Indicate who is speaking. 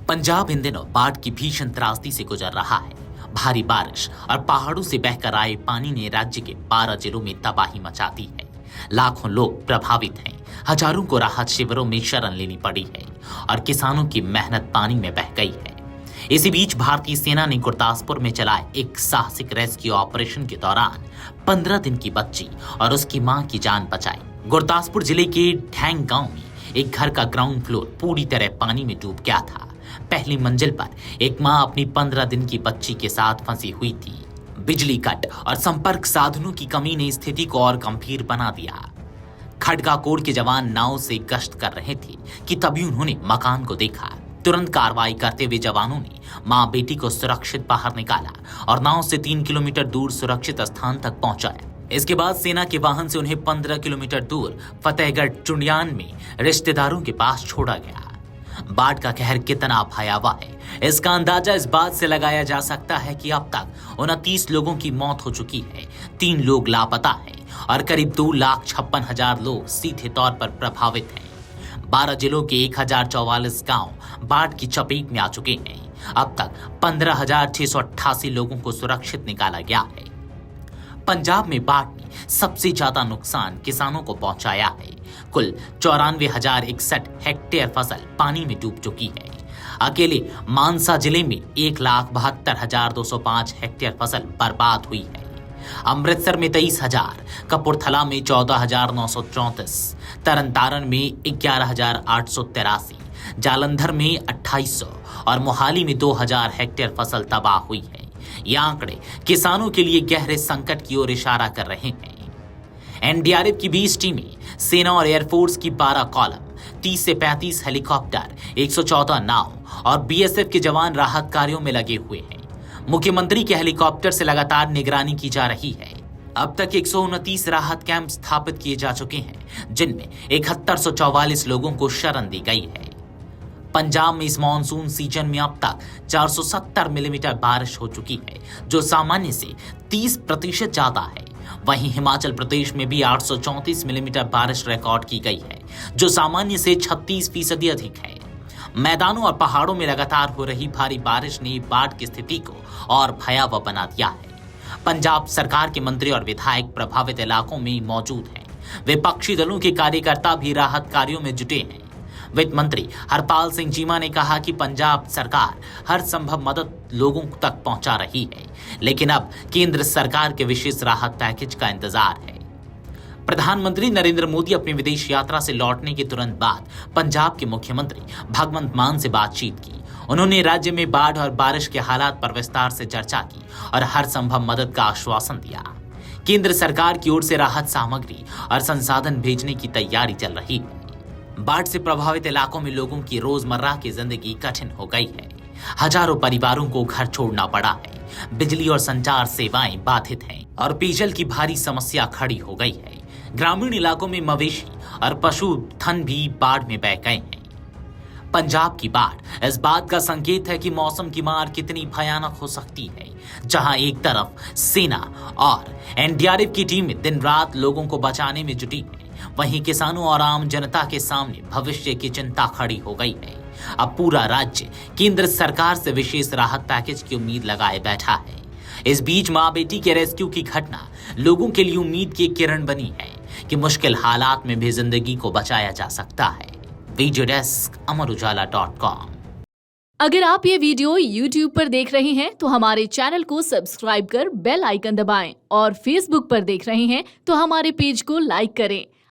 Speaker 1: पंजाब इन दिनों बाढ़ की भीषण त्रासदी से गुजर रहा है। भारी बारिश और पहाड़ों से बहकर आए पानी ने राज्य के 12 जिलों में तबाही मचा दी है। लाखों लोग प्रभावित हैं, हजारों को राहत शिविरों में शरण लेनी पड़ी है और किसानों की मेहनत पानी में बह गई है। इसी बीच भारतीय सेना ने गुरदासपुर में चलाए एक साहसिक रेस्क्यू ऑपरेशन के दौरान 15 दिन की बच्ची और उसकी मां की जान बचाई। गुरदासपुर जिले के ढैंग गांव में एक घर का ग्राउंड फ्लोर पूरी तरह पानी में डूब गया था। पहली मंजिल पर एक मां अपनी 15 दिन की बच्ची के साथ फंसी हुई थी। बिजली कट और संपर्क साधनों की कमी ने स्थिति को और गंभीर बना दिया। खड़गा कोर के जवान नाव से गश्त कर रहे थे कि तभी उन्होंने मकान को देखा। तुरंत कार्रवाई करते हुए जवानों ने मां बेटी को सुरक्षित बाहर निकाला और नाव से 3 किलोमीटर दूर सुरक्षित स्थान तक पहुंचाया। इसके बाद सेना के वाहन से उन्हें 15 किलोमीटर दूर फतेहगढ़ चुंडियान में रिश्तेदारों के पास छोड़ा गया। बाढ़ का कहर कितना भयावह है, इसका अंदाजा इस बात से लगाया जा सकता है कि अब तक 29 लोगों की मौत हो चुकी है, 3 लोग लापता हैं और करीब 2,56,000 लोग सीधे तौर पर प्रभावित हैं। 12 जिलों के 1044 गांव बाढ़ की चपेट में आ चुके हैं। अब तक 15,688 लोगों को सुरक्षित निकाला गया है। पंजाब में बाढ़ ने सबसे ज्यादा नुकसान किसानों को पहुंचाया है। कुल 94,061 हेक्टेयर फसल पानी में डूब चुकी है। अकेले मानसा जिले में 1,72,205 हेक्टेयर फसल बर्बाद हुई है। अमृतसर में 23,000, कपूरथला में 14,934, तरनतारन में 11,883, जालंधर में 2,800 और मोहाली में 2,000 हेक्टेयर फसल तबाह हुई है। ये आंकड़े किसानों के लिए गहरे संकट की ओर इशारा कर रहे हैं। एनडीआरएफ की 20 टीमें, सेना और एयरफोर्स की 12 कॉलम, 30 से 35 हेलीकॉप्टर, 114 नाव और बीएसएफ के जवान राहत कार्यों में लगे हुए हैं। मुख्यमंत्री के हेलीकॉप्टर से लगातार निगरानी की जा रही है। अब तक 129 राहत कैंप स्थापित किए जा चुके हैं, जिनमें 7144 लोगों को शरण दी गई है। पंजाब में इस मानसून सीजन में अब तक 470 मिलीमीटर बारिश हो चुकी है, जो सामान्य से 30% ज्यादा है। वहीं हिमाचल प्रदेश में भी 834 मिलीमीटर बारिश रिकॉर्ड की गई है, जो सामान्य से 36% अधिक है। मैदानों और पहाड़ों में लगातार हो रही भारी बारिश ने बाढ़ की स्थिति को और भयावह बना दिया है। पंजाब सरकार के मंत्री और विधायक प्रभावित इलाकों में मौजूद हैं। विपक्षी दलों के कार्यकर्ता भी राहत कार्यों में जुटे हैं। वित्त मंत्री हरपाल सिंह चीमा ने कहा कि पंजाब सरकार हर संभव मदद लोगों तक पहुंचा रही है, लेकिन अब केंद्र सरकार के विशेष राहत पैकेज का इंतजार है। प्रधानमंत्री नरेंद्र मोदी अपनी विदेश यात्रा से लौटने के तुरंत बाद पंजाब के मुख्यमंत्री भगवंत मान से बातचीत की। उन्होंने राज्य में बाढ़ और बारिश के हालात पर विस्तार से चर्चा की और हर संभव मदद का आश्वासन दिया। केंद्र सरकार की ओर से राहत सामग्री और संसाधन भेजने की तैयारी चल रही है। बाढ़ से प्रभावित इलाकों में लोगों की रोजमर्रा की जिंदगी कठिन हो गई है। हजारों परिवारों को घर छोड़ना पड़ा है। बिजली और संचार सेवाएं बाधित हैं और पेयजल की भारी समस्या खड़ी हो गई है। ग्रामीण इलाकों में मवेशी और पशुधन भी बाढ़ में बह गए हैं। पंजाब की बाढ़ इस बात का संकेत है कि मौसम की मार कितनी भयानक हो सकती है। जहां एक तरफ सेना और एनडीआरएफ की टीम दिन रात लोगों को बचाने में जुटी है, वहीं किसानों और आम जनता के सामने भविष्य की चिंता खड़ी हो गई है। अब पूरा राज्य केंद्र सरकार से विशेष राहत पैकेज की उम्मीद लगाए बैठा है। इस बीच मां बेटी के रेस्क्यू की घटना लोगों के लिए उम्मीद की किरण बनी है कि मुश्किल हालात में भी जिंदगी को बचाया जा सकता है। Video desk amarujala.com।
Speaker 2: अगर आप ये वीडियो YouTube पर देख रहे हैं तो हमारे चैनल को सब्सक्राइब कर बेल आइकन दबाएं और Facebook पर देख रहे हैं तो हमारे पेज को लाइक करें।